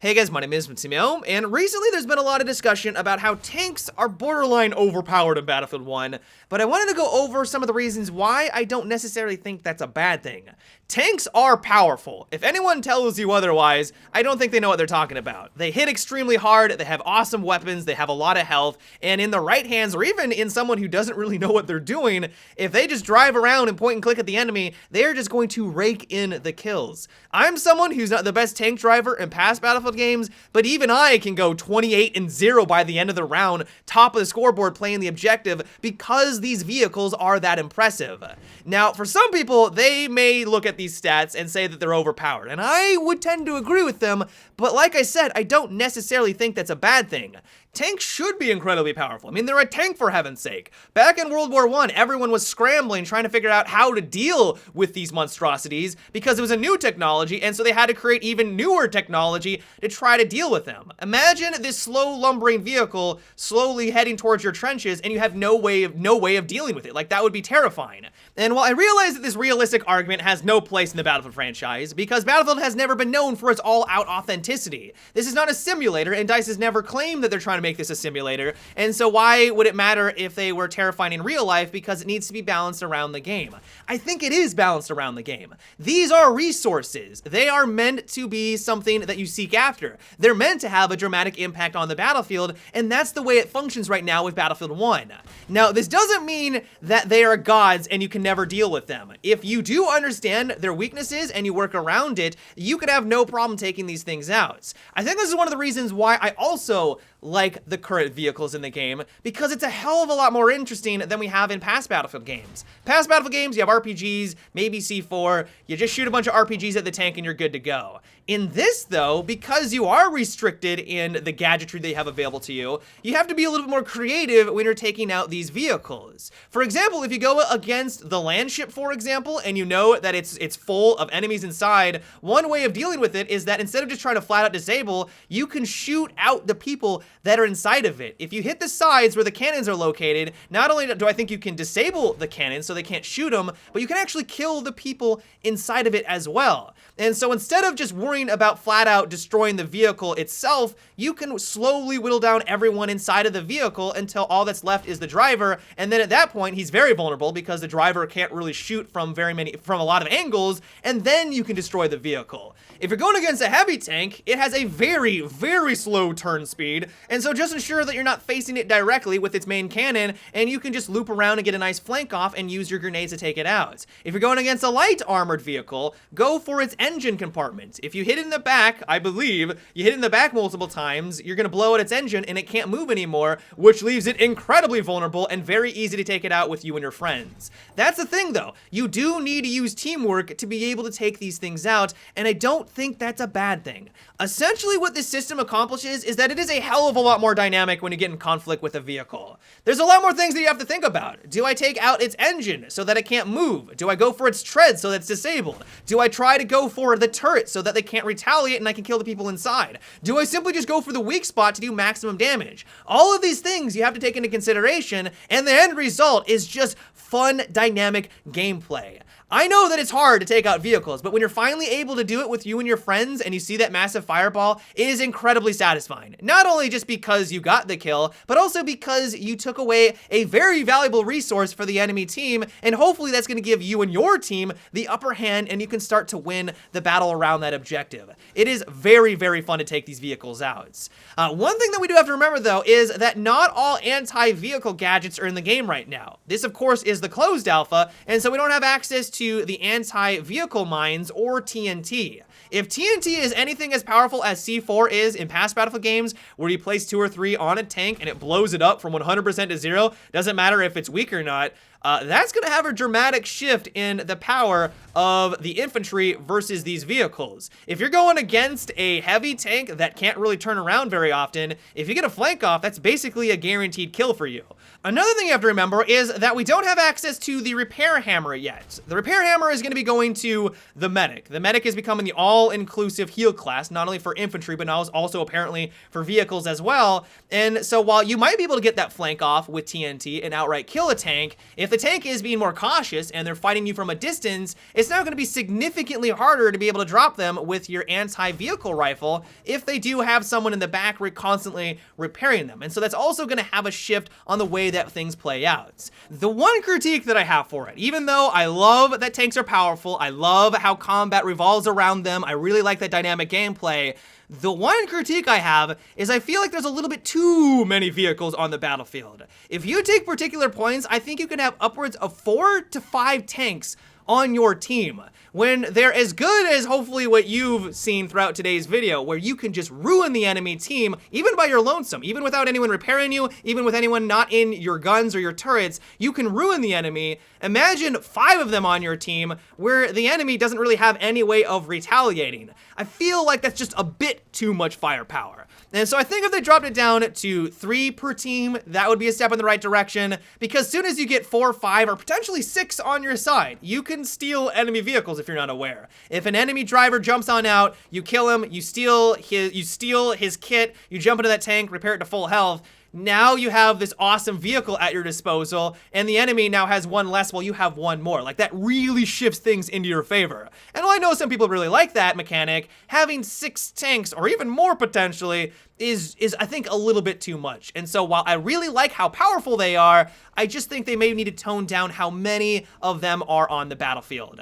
Hey guys, my name is Matsumo, and recently there's been a lot of discussion about how tanks are borderline overpowered in Battlefield 1, but I wanted to go over some of the reasons why I don't necessarily think that's a bad thing. Tanks are powerful. If anyone tells you otherwise, I don't think they know what they're talking about. They hit extremely hard, they have awesome weapons, they have a lot of health, and in the right hands, or even in someone who doesn't really know what they're doing, if they just drive around and point and click at the enemy, they're just going to rake in the kills. I'm someone who's not the best tank driver in past Battlefield games, but even I can go 28-0 by the end of the round, top of the scoreboard playing the objective, because these vehicles are that impressive. Now, for some people, they may look at these stats and say that they're overpowered, and I would tend to agree with them, but like I said, I don't necessarily think that's a bad thing. Tanks should be incredibly powerful. I mean, they're a tank for heaven's sake. Back in World War I, everyone was scrambling, trying to figure out how to deal with these monstrosities because it was a new technology, and so they had to create even newer technology to try to deal with them. Imagine this slow lumbering vehicle slowly heading towards your trenches, and you have no way of dealing with it. Like, that would be terrifying. And while I realize that this realistic argument has no place in the Battlefield franchise, because Battlefield has never been known for its all-out authenticity. This is not a simulator, and DICE has never claimed that they're trying to make this a simulator, and so why would it matter if they were terrifying in real life? Because it needs to be balanced around the game. I think it is balanced around the game. These are resources. They are meant to be something that you seek after. They're meant to have a dramatic impact on the battlefield, and that's the way it functions right now with Battlefield 1. Now, this doesn't mean that they are gods and you can never deal with them. If you do understand their weaknesses and you work around it, you could have no problem taking these things out. I think this is one of the reasons why I also like the current vehicles in the game, because it's a hell of a lot more interesting than we have in past Battlefield games. Past Battlefield games, you have RPGs, maybe C4, you just shoot a bunch of RPGs at the tank and you're good to go. In this, though, because you are restricted in the gadgetry they have available to you, you have to be a little bit more creative when you're taking out these vehicles. For example, if you go against the land ship, for example, and you know that it's full of enemies inside, one way of dealing with it is that instead of just trying to flat out disable, you can shoot out the people that are inside of it. If you hit the sides where the cannons are located, not only do I think you can disable the cannons so they can't shoot them, but you can actually kill the people inside of it as well. And so instead of just worrying about flat out destroying the vehicle itself, you can slowly whittle down everyone inside of the vehicle until all that's left is the driver, and then at that point he's very vulnerable because the driver can't really shoot from a lot of angles, and then you can destroy the vehicle. If you're going against a heavy tank, it has a very, very slow turn speed, and so just ensure that you're not facing it directly with its main cannon, and you can just loop around and get a nice flank off and use your grenades to take it out. If you're going against a light armored vehicle, go for its engine compartment. If you hit it in the back, I believe, you hit it in the back multiple times, you're gonna blow out its engine and it can't move anymore, which leaves it incredibly vulnerable and very easy to take it out with you and your friends. That's the thing though, you do need to use teamwork to be able to take these things out, and I don't think that's a bad thing. Essentially what this system accomplishes is that it is a hell of a lot more dynamic when you get in conflict with a vehicle. There's a lot more things that you have to think about. Do I take out its engine so that it can't move? Do I go for its tread so that it's disabled? Do I try to go for the turret so that they can't retaliate and I can kill the people inside? Do I simply just go for the weak spot to do maximum damage? All of these things you have to take into consideration, and the end result is just fun, dynamic gameplay. I know that it's hard to take out vehicles, but when you're finally able to do it with you and your friends and you see that massive fireball, it is incredibly satisfying. Not only just because you got the kill, but also because you took away a very valuable resource for the enemy team, and hopefully that's going to give you and your team the upper hand and you can start to win the battle around that objective. It is very, very fun to take these vehicles out. One thing that we do have to remember though is that not all anti-vehicle gadgets are in the game right now. This of course is the closed alpha, and so we don't have access to the anti-vehicle mines or TNT. If TNT is anything as powerful as C4 is in past Battlefield games, where you place 2 or 3 on a tank and it blows it up from 100% to 0, doesn't matter if it's weak or not, that's going to have a dramatic shift in the power of the infantry versus these vehicles. If you're going against a heavy tank that can't really turn around very often, if you get a flank off, that's basically a guaranteed kill for you. Another thing you have to remember is that we don't have access to the repair hammer yet. The repair hammer is going to be going to the medic. The medic is becoming the all-inclusive heal class, not only for infantry, but now also apparently for vehicles as well. And so while you might be able to get that flank off with TNT and outright kill a tank, if they the tank is being more cautious and they're fighting you from a distance, it's now going to be significantly harder to be able to drop them with your anti-vehicle rifle if they do have someone in the back constantly repairing them. And so that's also going to have a shift on the way that things play out. The one critique that I have for it, even though I love that tanks are powerful, I love how combat revolves around them, I really like that dynamic gameplay, the one critique I have is I feel like there's a little bit too many vehicles on the battlefield. If you take particular points, I think you can have upwards of 4 to 5 tanks on your team when they're as good as hopefully what you've seen throughout today's video, where you can just ruin the enemy team even by your lonesome, even without anyone repairing you, even with anyone not in your guns or your turrets, you can ruin the enemy. Imagine 5 of them on your team where the enemy doesn't really have any way of retaliating. I feel like that's just a bit too much firepower. And so I think if they dropped it down to 3 per team, that would be a step in the right direction, because soon as you get 4, 5, or potentially 6 on your side, you can steal enemy vehicles if you're not aware. If an enemy driver jumps on out, you kill him, you steal his kit, you jump into that tank, repair it to full health. Now you have this awesome vehicle at your disposal, and the enemy now has 1 less while you have 1 more. Like, that really shifts things into your favor. And while I know some people really like that mechanic, having 6 tanks, or even more potentially, is I think a little bit too much. And so while I really like how powerful they are, I just think they may need to tone down how many of them are on the battlefield.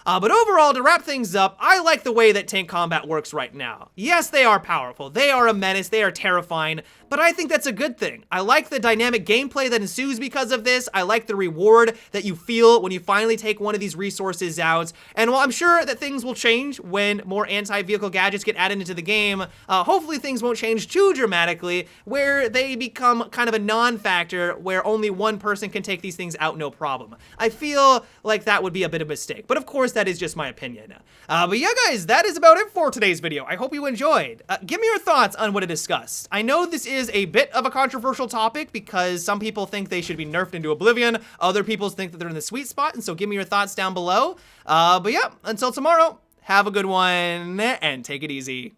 But overall, to wrap things up, I like the way that tank combat works right now. Yes, they are powerful, they are a menace, they are terrifying, but I think that's a good thing. I like the dynamic gameplay that ensues because of this. I like the reward that you feel when you finally take one of these resources out. And while I'm sure that things will change when more anti-vehicle gadgets get added into the game, hopefully things won't change too dramatically, where they become kind of a non-factor, where only one person can take these things out no problem. I feel like that would be a bit of a mistake, but of course that is just my opinion. But yeah, guys, that is about it for today's video. I hope you enjoyed. Give me your thoughts on what I discussed. I know this is a bit of a controversial topic because some people think they should be nerfed into oblivion, other people think that they're in the sweet spot, and so give me your thoughts down below. But yeah, until tomorrow, have a good one and take it easy.